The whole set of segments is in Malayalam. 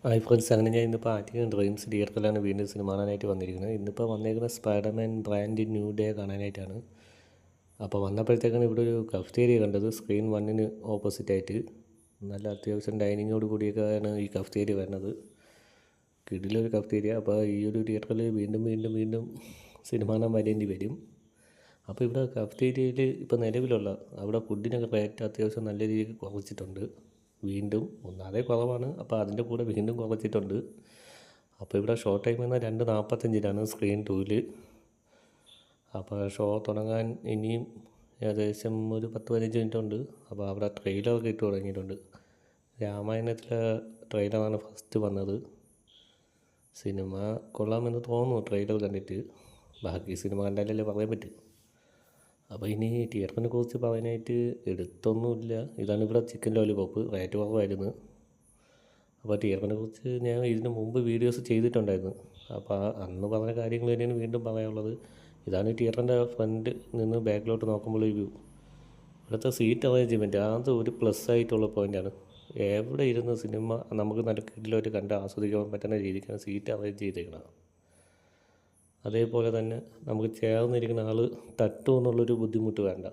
ഹായ് ഫ്രണ്ട്സ്, അങ്ങനെ ഞാൻ ഇന്നിപ്പോൾ ആറ്റിങ്ങൽ ഡ്രീംസ് തിയേറ്ററിലാണ് വീണ്ടും സിനിമ കാണാനായിട്ട് വന്നിരിക്കുന്നത്. ഇന്നിപ്പോൾ വന്നേക്കുന്ന സ്പൈഡർമാൻ ബ്രാൻഡ് ന്യൂ ഡേ കാണാനായിട്ടാണ്. അപ്പോൾ വന്നപ്പോഴത്തേക്കാണ് ഇവിടെ ഒരു കഫ്റ്റേരിയ കണ്ടത്, സ്ക്രീൻ വണ്ണിന് ഓപ്പോസിറ്റായിട്ട്. നല്ല അത്യാവശ്യം ഡൈനിങ്ങോട് കൂടിയൊക്കെയാണ് ഈ കഫ്റ്റേരിയ വരുന്നത്. കിടിലൊരു കഫ്റ്റേരിയ. അപ്പോൾ ഈ ഒരു തിയേറ്ററിൽ വീണ്ടും വീണ്ടും വീണ്ടും സിനിമ കാണാൻ വരേണ്ടി വരും. അപ്പോൾ ഇവിടെ കഫ്റ്റേരിയയിൽ ഇപ്പോൾ നിലവിലുള്ള അവിടെ ഫുഡിനൊക്കെ റേറ്റ് അത്യാവശ്യം നല്ല രീതിക്ക് കുറച്ചിട്ടുണ്ട്. വീണ്ടും ഒന്നാതെ കുറവാണ്, അപ്പോൾ അതിൻ്റെ കൂടെ വീണ്ടും കുറച്ചിട്ടുണ്ട്. അപ്പോൾ ഇവിടെ ഷോ ടൈം എന്നാൽ 2:45 സ്ക്രീൻ 2-ൽ. അപ്പോൾ ഷോ തുടങ്ങാൻ ഇനിയും ഏകദേശം ഒരു 10-15 മിനിറ്റ് ഉണ്ട്. അപ്പോൾ അവിടെ ട്രെയിലറൊക്കെ ഇട്ട് തുടങ്ങിയിട്ടുണ്ട്. രാമായണത്തിലെ ട്രെയിലറാണ് ഫസ്റ്റ് വന്നത്. സിനിമ കൊള്ളാമെന്ന് തോന്നുന്നു ട്രെയിലർ കണ്ടിട്ട്. ബാക്കി സിനിമ കണ്ടാലല്ലേ പറയാൻ പറ്റും. അപ്പോൾ ഇനി തിയേറ്ററിനെ കുറിച്ച് പറയാനായിട്ട് എടുത്തൊന്നുമില്ല. ഇതാണ് ഇവിടെ ചിക്കൻ ലോലിപോപ്പ്, റേറ്റ് കുറവായിരുന്നു. അപ്പോൾ തിയേറ്ററിനെ കുറിച്ച് ഞാൻ ഇതിന് മുമ്പ് വീഡിയോസ് ചെയ്തിട്ടുണ്ടായിരുന്നു. അപ്പോൾ അന്ന് പറഞ്ഞ കാര്യങ്ങൾ തന്നെയാണ് വീണ്ടും പറയാനുള്ളത്. ഇതാണ് തിയേറ്ററിൻ്റെ ഫ്രണ്ട് നിന്ന് ബാക്കിലോട്ട് നോക്കുമ്പോൾ വ്യൂ. ഇവിടുത്തെ സീറ്റ് അറേഞ്ച്മെൻറ്റ് അത് ഒരു പ്ലസ് ആയിട്ടുള്ള പോയിൻ്റാണ്. എവിടെ ഇരുന്ന് സിനിമ നമുക്ക് നല്ല കിടിലായിട്ട് കണ്ട് ആസ്വദിക്കാൻ പറ്റുന്ന രീതിക്കാണ് സീറ്റ് അറേഞ്ച് ചെയ്തേക്കണം. അതേപോലെ തന്നെ നമുക്ക് ചേർന്നിരിക്കുന്ന ആൾ തട്ടും എന്നുള്ളൊരു ബുദ്ധിമുട്ട് വേണ്ട.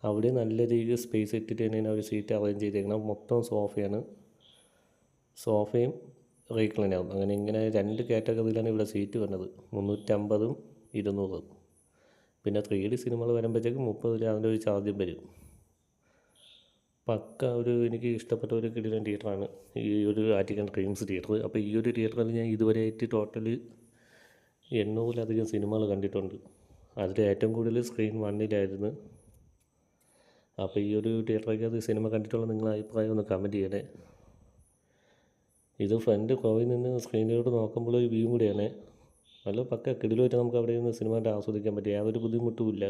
അവിടെ നല്ല രീതിയിൽ സ്പേസ് ഇട്ടിട്ട് തന്നെയാണ് അവർ സീറ്റ് അറേഞ്ച് ചെയ്തേക്കണം. മൊത്തം സോഫയാണ്, സോഫയും റീക്ലൈനാവും. അങ്ങനെ ഇങ്ങനെ 2 കാറ്റഗറിയിലാണ് ഇവിടെ സീറ്റ് വരുന്നത്. 350ഉം 200. പിന്നെ 3D സിനിമകൾ വരുമ്പോഴത്തേക്കും 30 അതിൻ്റെ ഒരു ചാർജും വരും. പക്ക ഒരു എനിക്ക് ഇഷ്ടപ്പെട്ട ഒരു കിടിലൻ തിയേറ്ററാണ് ഈ ഒരു ആറ്റിങ്ങൽ ഡ്രീംസ് തിയേറ്റർ. അപ്പോൾ ഈ ഒരു തിയേറ്ററിൽ ഞാൻ ഇതുവരെയായിട്ട് ടോട്ടൽ 800-ലധികം സിനിമകൾ കണ്ടിട്ടുണ്ട്. അതിൽ ഏറ്റവും കൂടുതൽ സ്ക്രീൻ 1-ലായിരുന്നു. അപ്പോൾ ഈ ഒരു തിയേറ്ററിലേക്ക് സിനിമ കണ്ടിട്ടുള്ള നിങ്ങളുടെ അഭിപ്രായം ഒന്ന് കമൻറ്റ് ചെയ്യണേ. ഇത് ഫ്രണ്ട് കോവിൽ നിന്ന് സ്ക്രീനിലോട്ട് നോക്കുമ്പോൾ ഒരു വ്യൂ കൂടിയാണ്. നല്ല പക്ക കിടിലുമായിട്ട് നമുക്ക് അവിടെ നിന്ന് സിനിമ കണ്ട് ആസ്വദിക്കാൻ പറ്റും. യാതൊരു ബുദ്ധിമുട്ടുമില്ല.